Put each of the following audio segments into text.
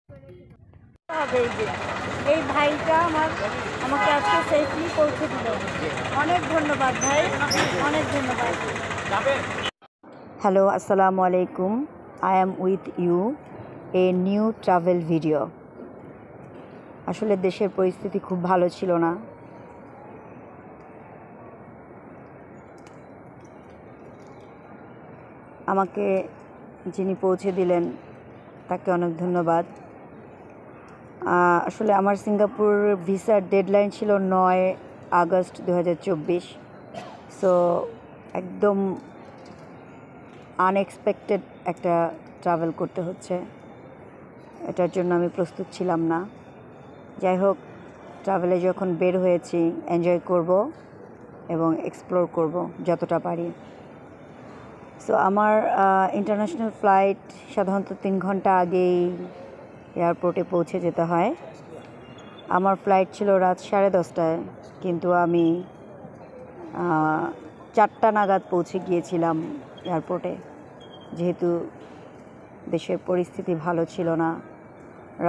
হবে এই ভাইটা আমাকে আজকে সেফলি পৌঁছে দিল। অনেক ধন্যবাদ ভাই, অনেক ধন্যবাদ। হ্যালো, আসসালামু আলাইকুম। I am with you a new travel video. আসলে দেশের পরিস্থিতি খুব ভালো ছিল না। আমাকে যিনি পৌঁছে দিলেন তাকে অনেক ধন্যবাদ। আসলে আমার সিঙ্গাপুর ভিসার ডেডলাইন ছিল 9 আগস্ট 2024। সো একদম আনএক্সপেক্টেড একটা ট্রাভেল করতে হচ্ছে, এটার জন্য আমি প্রস্তুত ছিলাম না। যাই হোক, ট্রাভেলে যখন বের হয়েছি এনজয় করব এবং এক্সপ্লোর করব যতটা পারি। সো আমার ইন্টারন্যাশনাল ফ্লাইট সাধারণত 3 ঘন্টা আগেই এয়ারপোর্টে পৌঁছে যেতে হয়। আমার ফ্লাইট ছিল রাত 10:30টায়, কিন্তু আমি 4টা নাগাদ পৌঁছে গিয়েছিলাম এয়ারপোর্টে। যেহেতু দেশের পরিস্থিতি ভালো ছিল না,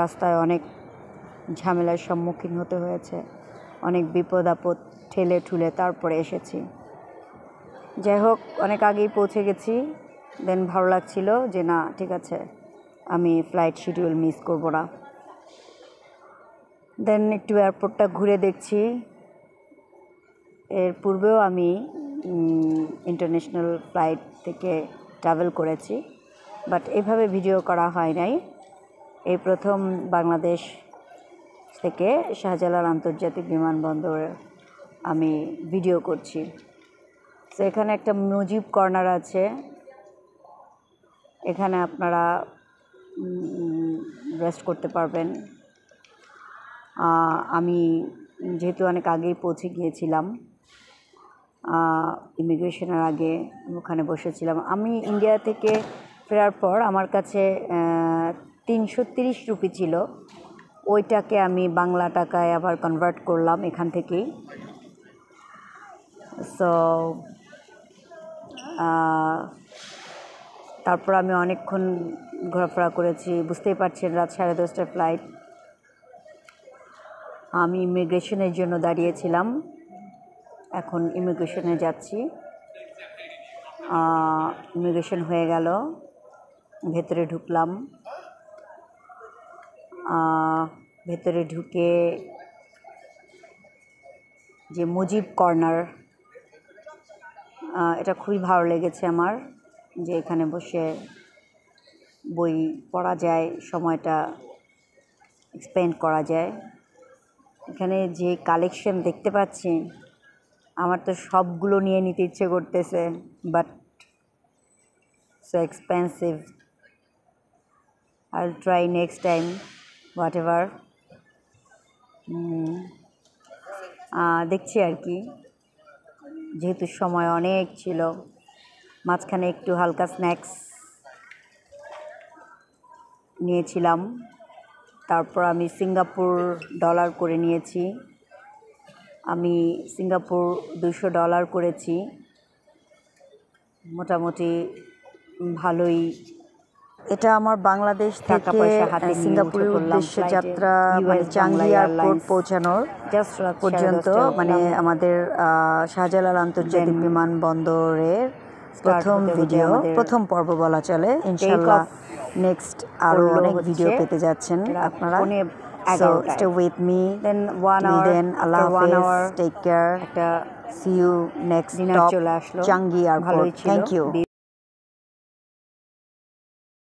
রাস্তায় অনেক ঝামেলার সম্মুখীন হতে হয়েছে, অনেক বিপদ আপদ ঠেলে ঠুলে তারপরে এসেছি। যাই হোক, অনেক আগেই পৌঁছে গেছি। দেন ভালো লাগছিল যে না, ঠিক আছে, আমি ফ্লাইট শিডিউল মিস করব না। দেন একটু এয়ারপোর্টটা ঘুরে দেখছি। এর পূর্বেও আমি ইন্টারন্যাশনাল ফ্লাইট থেকে ট্রাভেল করেছি, বাট এভাবে ভিডিও করা হয় নাই। এই প্রথম বাংলাদেশ থেকে শাহজালাল আন্তর্জাতিক বিমানবন্দরে আমি ভিডিও করছি। তো এখানে একটা মুজিব কর্নার আছে, এখানে আপনারা রেস্ট করতে পারবেন। আমি যেহেতু অনেক আগেই পৌঁছে গিয়েছিলাম, ইমিগ্রেশনের আগে ওখানে বসেছিলাম। আমি ইন্ডিয়া থেকে ফেরার পর আমার কাছে 330 রুপি ছিল, ওইটাকে আমি বাংলা টাকায় আবার কনভার্ট করলাম এখান থেকেই। সো তারপর আমি অনেকক্ষণ ঘোরাফেরা করেছি। বুঝতেই পারছেন, রাত 10:30টার ফ্লাইট। আমি ইমিগ্রেশনের জন্য দাঁড়িয়েছিলাম, এখন ইমিগ্রেশনে যাচ্ছি। ইমিগ্রেশন হয়ে গেল, ভেতরে ঢুকলাম। ভেতরে ঢুকে যে মুজিব কর্নার, এটা খুবই ভালো লেগেছে আমার, যে এখানে বসে বই পড়া যায়, সময়টা স্পেন্ড করা যায়। এখানে যে কালেকশন দেখতে পাচ্ছি, আমার তো সবগুলো নিয়ে নিতে ইচ্ছে করতেছে, but so expensive. I will try next time, what ever. দেখছি আর কি, যেহেতু সময় অনেক ছিল। মাঝখানে একটু হালকা স্ন্যাক্স নিয়েছিলাম। তারপর আমি সিঙ্গাপুর ডলার করে নিয়েছি। আমি সিঙ্গাপুর $200 করেছি, মোটামুটি ভালোই। এটা আমার বাংলাদেশ থেকে সিঙ্গাপুরের উদ্দেশ্যে যাত্রা, মানে চাঙ্গি এয়ারপোর্ট পৌঁছানোর পর্যন্ত, মানে আমাদের শাহজালাল আন্তর্জাতিক বিমানবন্দরের প্রথম ভিডিও, প্রথম পর্ব বলা চলে। ইনশাআল্লাহ নেক্সট আরও অনেক ভিডিও পেতে যাচ্ছেন আপনারা। So stay with me. Then Allah Hafiz, take care. See you next stop, Changi Airport. Thank you.